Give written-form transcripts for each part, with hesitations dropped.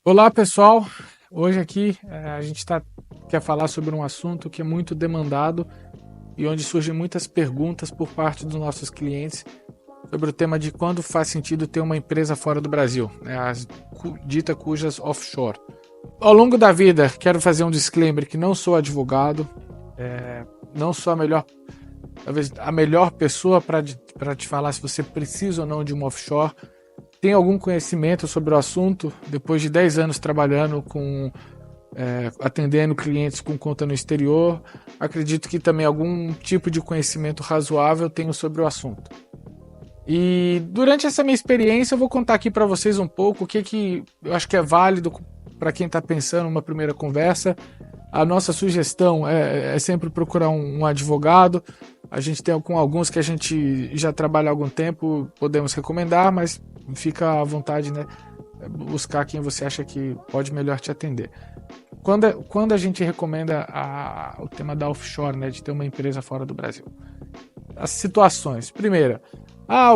Olá, pessoal. Hoje aqui a gente quer falar sobre um assunto que é muito demandado e onde surgem muitas perguntas por parte dos nossos clientes sobre o tema de quando faz sentido ter uma empresa fora do Brasil, né, as dita cujas offshore. Ao longo da vida, quero fazer um disclaimer que não sou advogado, não sou talvez a melhor pessoa para te falar se você precisa ou não de uma offshore. Tenho algum conhecimento sobre o assunto, depois de 10 anos trabalhando atendendo clientes com conta no exterior, acredito que também algum tipo de conhecimento razoável tenho sobre o assunto. E durante essa minha experiência eu vou contar aqui para vocês um pouco o que eu acho que é válido para quem está pensando numa primeira conversa. A nossa sugestão é sempre procurar um advogado. A gente tem alguns que a gente já trabalha há algum tempo, podemos recomendar, mas fica à vontade, né? Buscar quem você acha que pode melhor te atender. Quando a gente recomenda o tema da offshore, né, de ter uma empresa fora do Brasil. As situações. Primeira,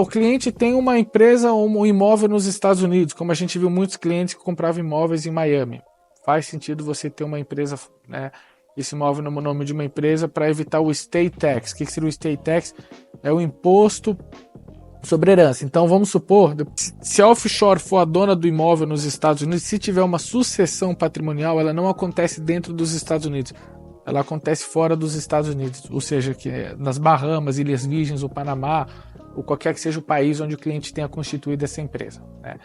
o cliente tem uma empresa ou um imóvel nos Estados Unidos, como a gente viu muitos clientes que compravam imóveis em Miami. Faz sentido você ter uma empresa, né, esse imóvel no nome de uma empresa para evitar o estate tax. O que seria o estate tax? É o imposto sobre herança. Então vamos supor, se a offshore for a dona do imóvel nos Estados Unidos, se tiver uma sucessão patrimonial, ela não acontece dentro dos Estados Unidos. Ela acontece fora dos Estados Unidos, ou seja, nas Bahamas, Ilhas Virgens, o Panamá, ou qualquer que seja o país onde o cliente tenha constituído essa empresa, né?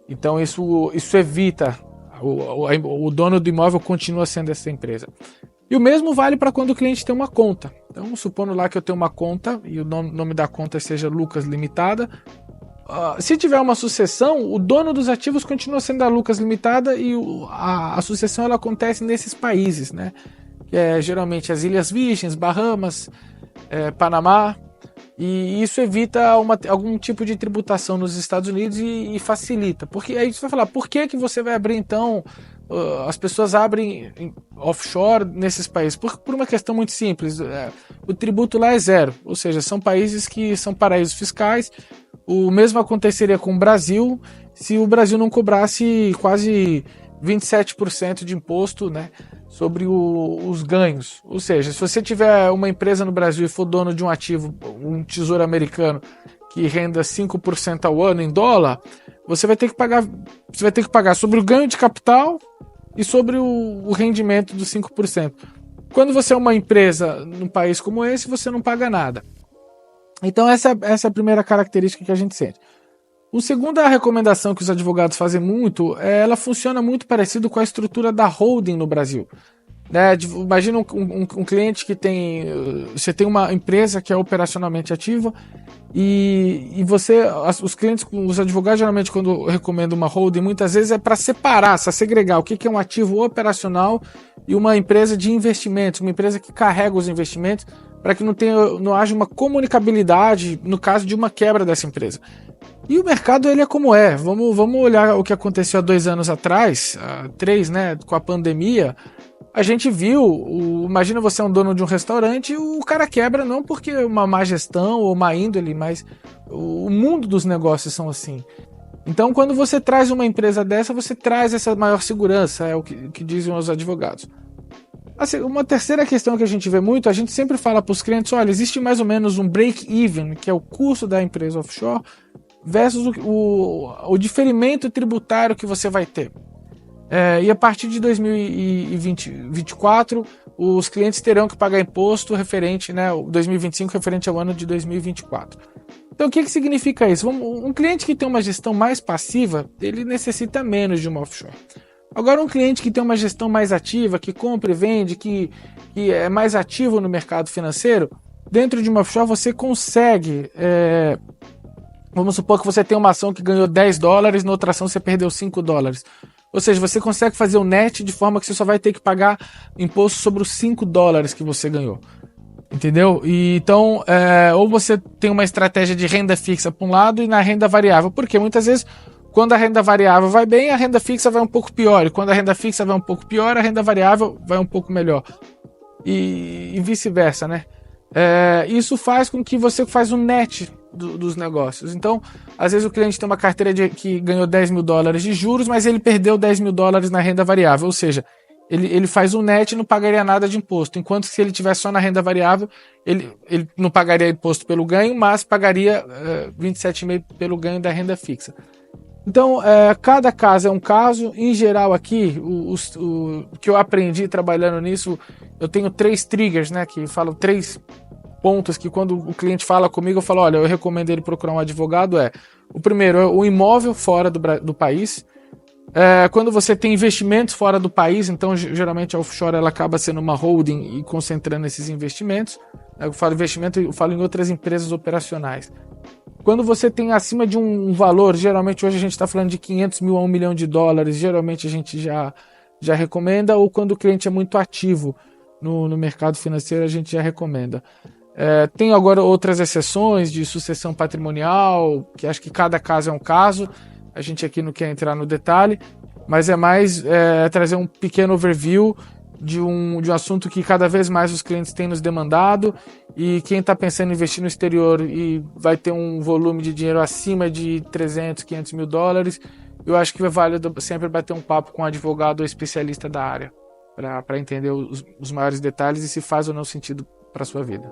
Então isso evita, o dono do imóvel continua sendo essa empresa. E o mesmo vale para quando o cliente tem uma conta. Então, supondo lá que eu tenho uma conta e o nome da conta seja Lucas Limitada. Se tiver uma sucessão, o dono dos ativos continua sendo a Lucas Limitada e a sucessão ela acontece nesses países, né? Que é geralmente as Ilhas Virgens, Bahamas, Panamá. E isso evita algum tipo de tributação nos Estados Unidos e facilita. Porque aí você vai falar, por que você vai abrir então? As pessoas abrem offshore nesses países? Por uma questão muito simples. O tributo lá é zero. Ou seja, são países que são paraísos fiscais. O mesmo aconteceria com o Brasil se o Brasil não cobrasse quase 27% de imposto, né, sobre os ganhos. Ou seja, se você tiver uma empresa no Brasil e for dono de um ativo, um tesouro americano que renda 5% ao ano em dólar, você vai ter que pagar sobre o ganho de capital e sobre o rendimento dos 5%. Quando você é uma empresa num país como esse, você não paga nada. Então essa é a primeira característica que a gente sente. O segunda recomendação que os advogados fazem muito, ela funciona muito parecido com a estrutura da holding no Brasil. Né? Imagina um cliente que você tem uma empresa que é operacionalmente ativa e os clientes, os advogados geralmente quando recomendam uma holding, muitas vezes é para segregar o que é um ativo operacional e uma empresa de investimentos, uma empresa que carrega os investimentos para que não haja uma comunicabilidade no caso de uma quebra dessa empresa. E o mercado ele é como é. Vamos olhar o que aconteceu há 2 anos atrás, 3, né, com a pandemia. A gente viu, imagina você é um dono de um restaurante e o cara quebra não porque uma má gestão ou má índole, mas o mundo dos negócios são assim. Então quando você traz uma empresa dessa, você traz essa maior segurança, é o que dizem os advogados. Assim, uma terceira questão que a gente vê muito, a gente sempre fala para os clientes, olha, existe mais ou menos um break-even, que é o custo da empresa offshore, versus o diferimento tributário que você vai ter. E a partir de 2024, os clientes terão que pagar imposto referente, né, 2025 referente ao ano de 2024. Então o que significa isso? Um cliente que tem uma gestão mais passiva, ele necessita menos de uma offshore. Agora um cliente que tem uma gestão mais ativa, que compra e vende, que é mais ativo no mercado financeiro, dentro de uma offshore você consegue... Vamos supor que você tem uma ação que ganhou $10, na outra ação você perdeu $5. Ou seja, você consegue fazer o net de forma que você só vai ter que pagar imposto sobre os $5 que você ganhou. Entendeu? E então, ou você tem uma estratégia de renda fixa para um lado e na renda variável. Porque muitas vezes, quando a renda variável vai bem, a renda fixa vai um pouco pior. E quando a renda fixa vai um pouco pior, a renda variável vai um pouco melhor. E vice-versa, né? Isso faz com que você faz um net dos negócios. Então, às vezes o cliente tem uma carteira que ganhou $10.000 de juros, mas ele perdeu $10.000 na renda variável, ou seja, ele faz um net e não pagaria nada de imposto, enquanto que se ele tivesse só na renda variável, ele não pagaria imposto pelo ganho, mas pagaria 27,5% pelo ganho da renda fixa. Então, cada caso é um caso. Em geral aqui, o que eu aprendi trabalhando nisso, eu tenho 3 triggers, né, que falam 3 pontos que quando o cliente fala comigo, eu falo, olha, eu recomendo ele procurar um advogado. O primeiro é o imóvel fora do país. Quando você tem investimentos fora do país, então geralmente a offshore ela acaba sendo uma holding e concentrando esses investimentos. Eu falo investimento, eu falo em outras empresas operacionais. Quando você tem acima de um valor, geralmente hoje a gente está falando de 500 mil a $1 milhão, geralmente a gente já recomenda, ou quando o cliente é muito ativo no mercado financeiro, a gente já recomenda. Tem agora outras exceções de sucessão patrimonial, que acho que cada caso é um caso, a gente aqui não quer entrar no detalhe, mas é mais trazer um pequeno overview de um assunto que cada vez mais os clientes têm nos demandado, e quem está pensando em investir no exterior e vai ter um volume de dinheiro acima de 300, 500 mil dólares, eu acho que é válido sempre bater um papo com um advogado ou especialista da área, para entender os maiores detalhes e se faz ou não sentido para a sua vida.